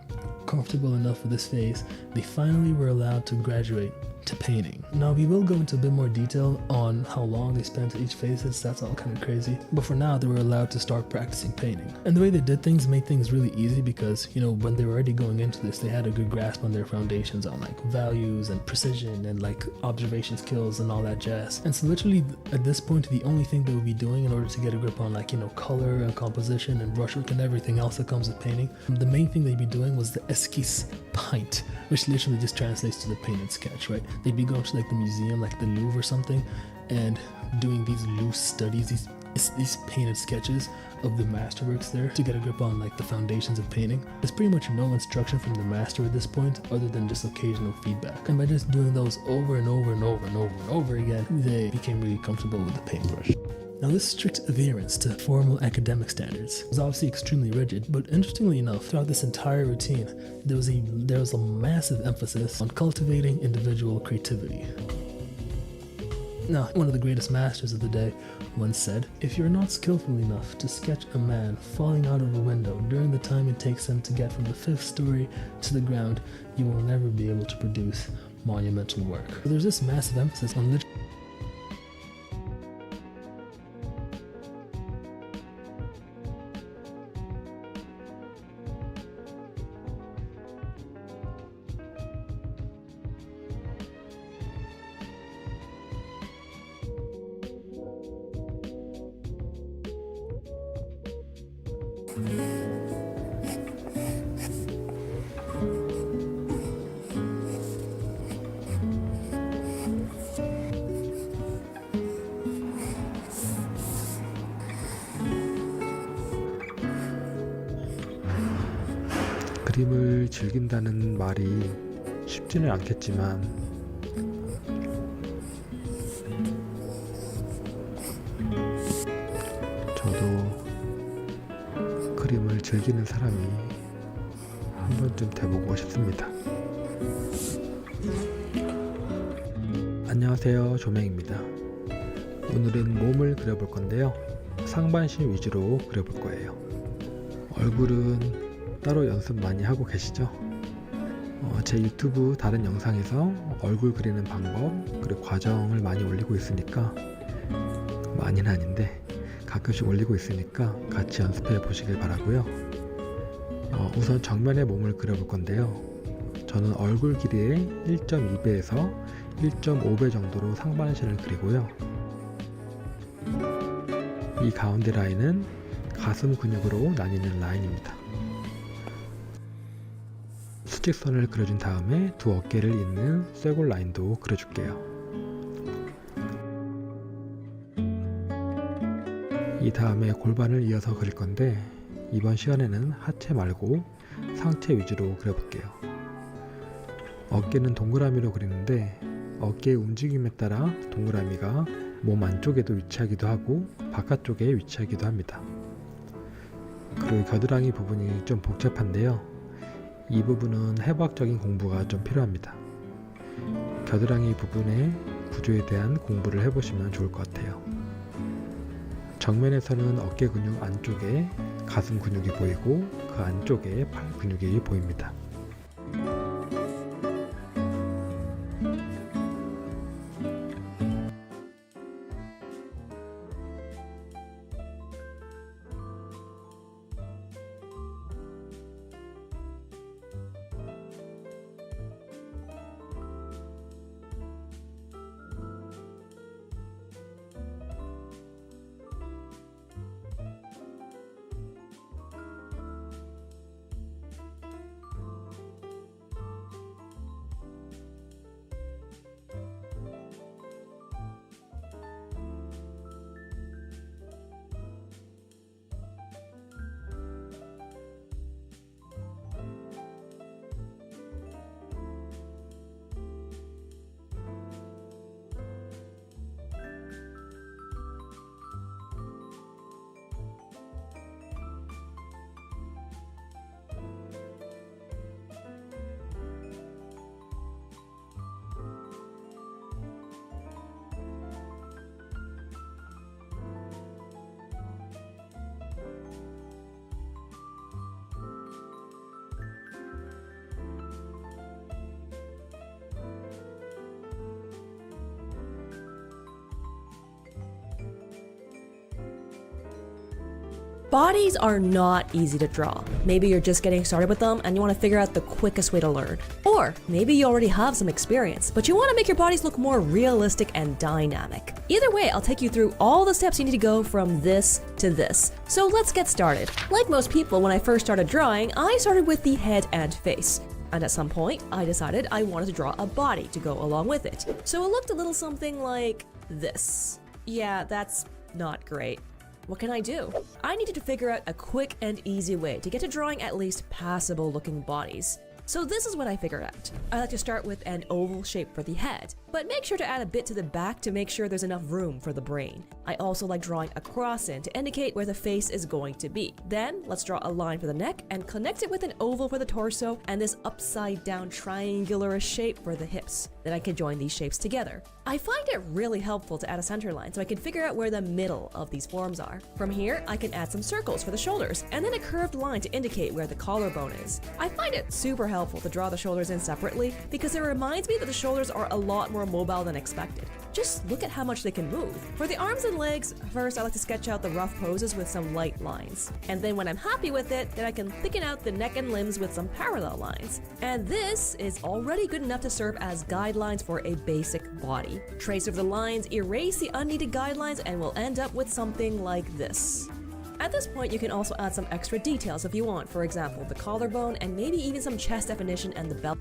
comfortable enough with this phase, they finally were allowed to graduate to painting. Now we will go into a bit more detail on how long they spent at each phase, that's all kind of crazy, but for now they were allowed to start practicing painting. And the way they did things made things really easy because, you know, when they were already going into this, they had a good grasp on their foundations on like values and precision and like observation skills and all that jazz. And so literally at this point, the only thing they would be doing in order to get a grip on like, you know, color and composition and brushwork and everything else that comes with painting, the main thing they'd be doing was the esquisse paint, which literally just translates to the painted sketch, right? They'd be going to like the museum, like the Louvre or something, and doing these loose studies, these painted sketches of the masterworks there to get a grip on like the foundations of painting. There's pretty much no instruction from the master at this point other than just occasional feedback. And by just doing those over and over and over and over and over again, they became really comfortable with the paintbrush. Now this strict adherence to formal academic standards was obviously extremely rigid, but interestingly enough, throughout this entire routine, there was a massive emphasis on cultivating individual creativity. Now, one of the greatest masters of the day once said, "If you're not skillful enough to sketch a man falling out of a window during the time it takes him to get from the 5th story to the ground, you will never be able to produce monumental work." So there's this massive emphasis on literally 그림을 즐긴다는 말이 쉽지는 않겠지만 저도 그림을 즐기는 사람이 한 번쯤 돼보고 싶습니다. 안녕하세요, 조맹입니다. 오늘은 몸을 그려볼 건데요, 상반신 위주로 그려볼 거예요. 얼굴은 따로 연습 많이 하고 계시죠? 제 유튜브 다른 영상에서 얼굴 그리는 방법 그리고 과정을 많이 올리고 있으니까, 많이는 아닌데 가끔씩 올리고 있으니까 같이 연습해 보시길 바라고요. 우선 정면의 몸을 그려볼 건데요, 저는 얼굴 길이의 1.2배에서 1.5배 정도로 상반신을 그리고요, 이 가운데 라인은 가슴 근육으로 나뉘는 라인입니다. 수직선을 그려준 다음에 두 어깨를 잇는 쇄골 라인도 그려줄게요. 이 다음에 골반을 이어서 그릴 건데, 이번 시간에는 하체 말고 상체 위주로 그려볼게요. 어깨는 동그라미로 그리는데 어깨의 움직임에 따라 동그라미가 몸 안쪽에도 위치하기도 하고 바깥쪽에 위치하기도 합니다. 그리고 겨드랑이 부분이 좀 복잡한데요, 이 부분은 해부학적인 공부가 좀 필요합니다. 겨드랑이 부분의 구조에 대한 공부를 해보시면 좋을 것 같아요. 정면에서는 어깨 근육 안쪽에 가슴 근육이 보이고 그 안쪽에 팔 근육이 보입니다. Bodies are not easy to draw. Maybe you're just getting started with them and you want to figure out the quickest way to learn. Or maybe you already have some experience, but you want to make your bodies look more realistic and dynamic. Either way, I'll take you through all the steps you need to go from this to this. So let's get started. Like most people, when I first started drawing, I started with the head and face. And at some point, I decided I wanted to draw a body to go along with it. So it looked a little something like this. Yeah, that's not great. What can I do? I needed to figure out a quick and easy way to get to drawing at least passable looking bodies. So this is what I figured out. I like to start with an oval shape for the head, but make sure to add a bit to the back to make sure there's enough room for the brain. I also like drawing a cross in to indicate where the face is going to be. Then let's draw a line for the neck and connect it with an oval for the torso and this upside down triangular shape for the hips. Then I can join these shapes together. I find it really helpful to add a center line so I can figure out where the middle of these forms are. From here, I can add some circles for the shoulders and then a curved line to indicate where the collarbone is. I find it super helpful to draw the shoulders in separately because it reminds me that the shoulders are a lot more mobile than expected. Just look at how much they can move. For the arms and legs, first I like to sketch out the rough poses with some light lines. And then when I'm happy with it, then I can thicken out the neck and limbs with some parallel lines. And this is already good enough to serve as guidelines for a basic body. Trace over the lines, erase the unneeded guidelines, and we'll end up with something like this. At this point, you can also add some extra details if you want, for example, the collarbone and maybe even some chest definition and the belt.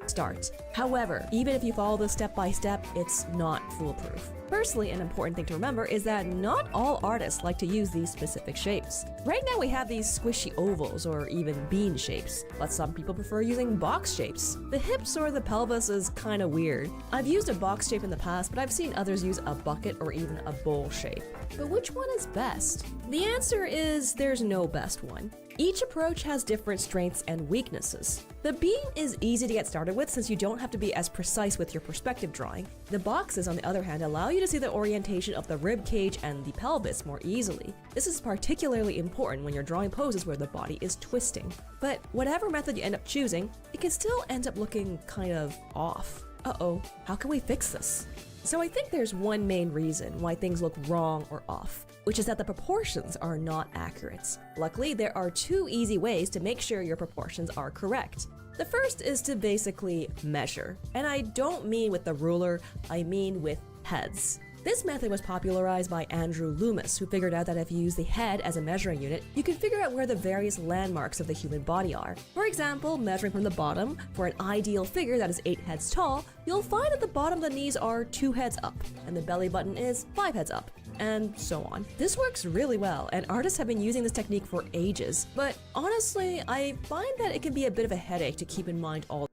Start. However, even if you follow this step by step, it's not foolproof. Firstly, an important thing to remember is that not all artists like to use these specific shapes. Right now we have these squishy ovals or even bean shapes, but some people prefer using box shapes. The hips or the pelvis is kinda weird. I've used a box shape in the past, but I've seen others use a bucket or even a bowl shape. But which one is best? The answer is there's no best one. Each approach has different strengths and weaknesses. The bean is easy to get started with since you don't have to be as precise with your perspective drawing. The boxes, on the other hand, allow you to see the orientation of the rib cage and the pelvis more easily. This is particularly important when you're drawing poses where the body is twisting. But whatever method you end up choosing, it can still end up looking kind of off. Uh-oh, how can we fix this? So I think there's one main reason why things look wrong or off, which is that the proportions are not accurate. Luckily, there are two easy ways to make sure your proportions are correct. The first is to basically measure, and I don't mean with the ruler, I mean with heads. This method was popularized by Andrew Loomis, who figured out that if you use the head as a measuring unit, you can figure out where the various landmarks of the human body are. For example, measuring from the bottom, for an ideal figure that is 8 heads tall, you'll find at the bottom the knees are 2 heads up, and the belly button is 5 heads up, and so on. This works really well, and artists have been using this technique for ages, but honestly, I find that it can be a bit of a headache to keep in mind all.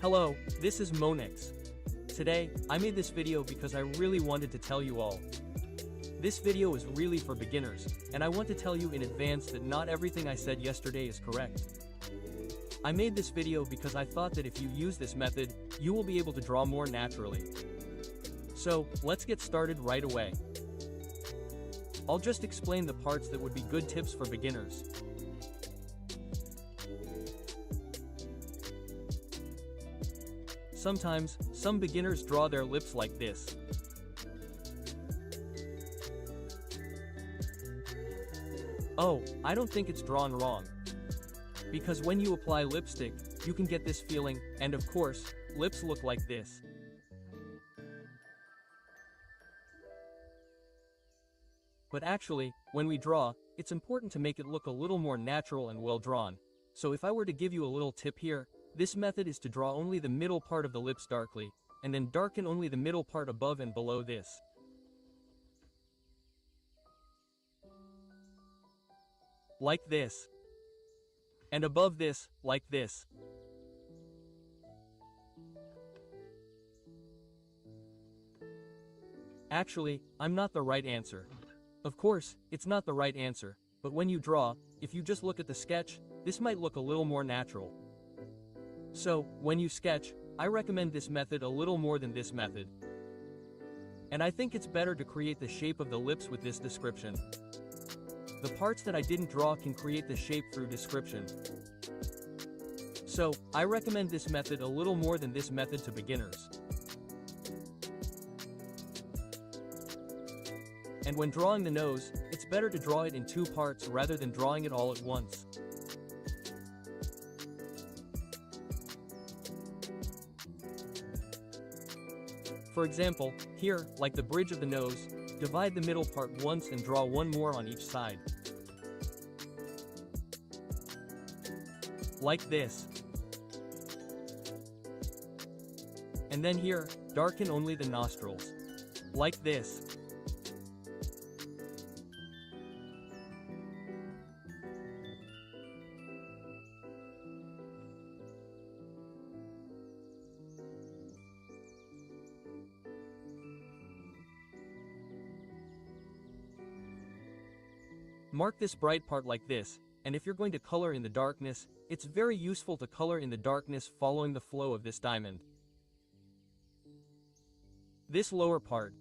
Hello, this is Monix. Today, I made this video because I really wanted to tell you all. This video is really for beginners, and I want to tell you in advance that not everything I said yesterday is correct. I made this video because I thought that if you use this method, you will be able to draw more naturally. So, let's get started right away. I'll just explain the parts that would be good tips for beginners. sometimes, some beginners draw their lips like this. Oh, I don't think it's drawn wrong. Because when you apply lipstick, you can get this feeling, and of course, lips look like this. But actually, when we draw, it's important to make it look a little more natural and well drawn. So if I were to give you a little tip here, this method is to draw only the middle part of the lips darkly, and then darken only the middle part above and below this. Like this. And above this, like this. Actually, I'm not the right answer. Of course, it's not the right answer, but when you draw, if you just look at the sketch, this might look a little more natural. So, when you sketch, I recommend this method a little more than this method. And I think it's better to create the shape of the lips with this description. The parts that I didn't draw can create the shape through description. So, I recommend this method a little more than this method to beginners. And when drawing the nose, it's better to draw it in two parts rather than drawing it all at once. For example, here, like the bridge of the nose, divide the middle part once and draw one more on each side. Like this. And then here, darken only the nostrils. Like this. Mark this bright part like this, and if you're going to color in the darkness, it's very useful to color in the darkness following the flow of this diamond. This lower part.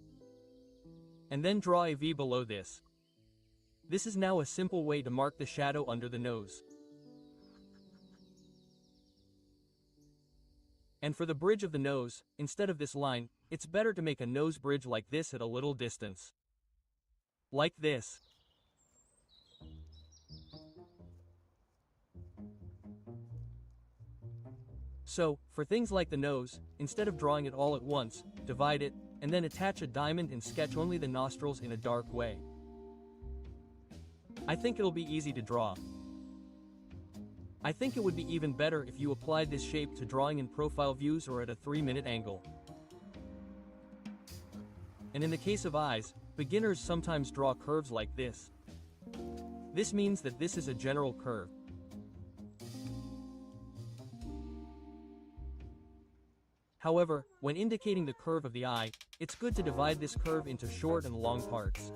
And then draw a V below this. This is now a simple way to mark the shadow under the nose. And for the bridge of the nose, instead of this line, it's better to make a nose bridge like this at a little distance. Like this. So, for things like the nose, instead of drawing it all at once, divide it, and then attach a diamond and sketch only the nostrils in a dark way. I think it'll be easy to draw. I think it would be even better if you applied this shape to drawing in profile views or at a 3-minute angle. And in the case of eyes, beginners sometimes draw curves like this. This means that this is a general curve. However, when indicating the curve of the eye, it's good to divide this curve into short and long parts.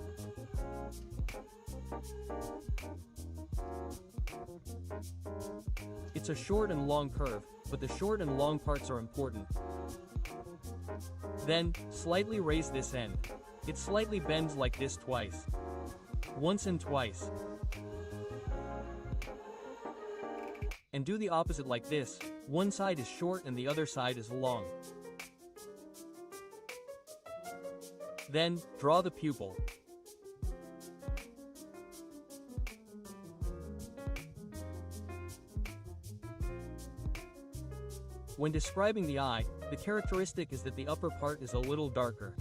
It's a short and long curve, but the short and long parts are important. Then, slightly raise this end. It slightly bends like this twice. Once and twice. And do the opposite like this. One side is short and the other side is long. Then, draw the pupil. When describing the eye, the characteristic is that the upper part is a little darker.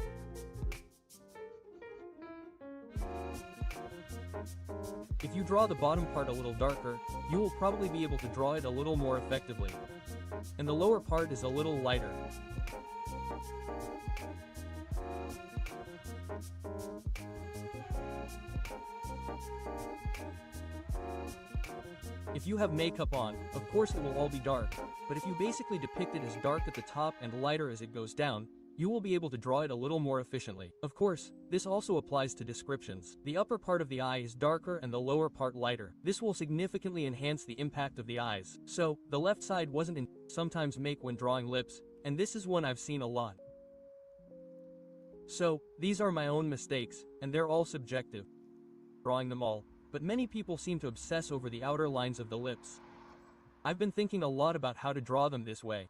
If you draw the bottom part a little darker, you will probably be able to draw it a little more effectively. And the lower part is a little lighter. If you have makeup on, of course it will all be dark, but if you basically depict it as dark at the top and lighter as it goes down, you will be able to draw it a little more efficiently. Of course, this also applies to descriptions. The upper part of the eye is darker and the lower part lighter. This will significantly enhance the impact of the eyes. So, the left side wasn't sometimes make when drawing lips, and this is one I've seen a lot. So, these are my own mistakes, and they're all subjective. Drawing them all, but many people seem to obsess over the outer lines of the lips. I've been thinking a lot about how to draw them this way.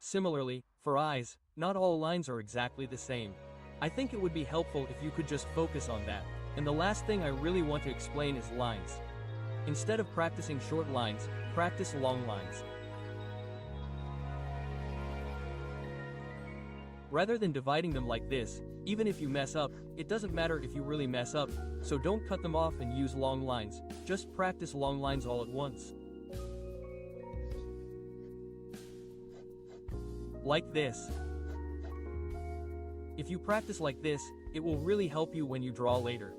Similarly, for eyes, not all lines are exactly the same. I think it would be helpful if you could just focus on that. And the last thing I really want to explain is lines. Instead of practicing short lines, practice long lines. Rather than dividing them like this, even if you mess up, it doesn't matter if you really mess up, so don't cut them off and use long lines, just practice long lines all at once. Like this. If you practice like this, it will really help you when you draw later.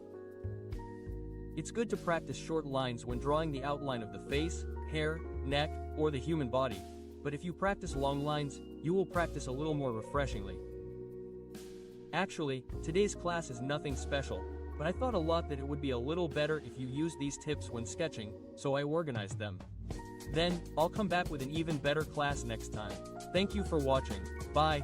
It's good to practice short lines when drawing the outline of the face, hair, neck, or the human body, but if you practice long lines, you will practice a little more refreshingly. Actually, today's class is nothing special, but I thought a lot that it would be a little better if you use these tips when sketching, so I organized them. Then, I'll come back with an even better class next time. Thank you for watching. Bye.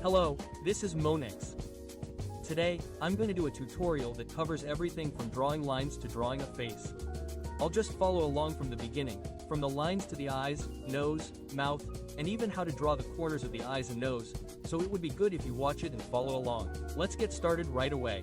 Hello, this is Monix. Today, I'm going to do a tutorial that covers everything from drawing lines to drawing a face. I'll just follow along from the beginning, from the lines to the eyes, nose, mouth, and even how to draw the corners of the eyes and nose, so it would be good if you watch it and follow along. Let's get started right away.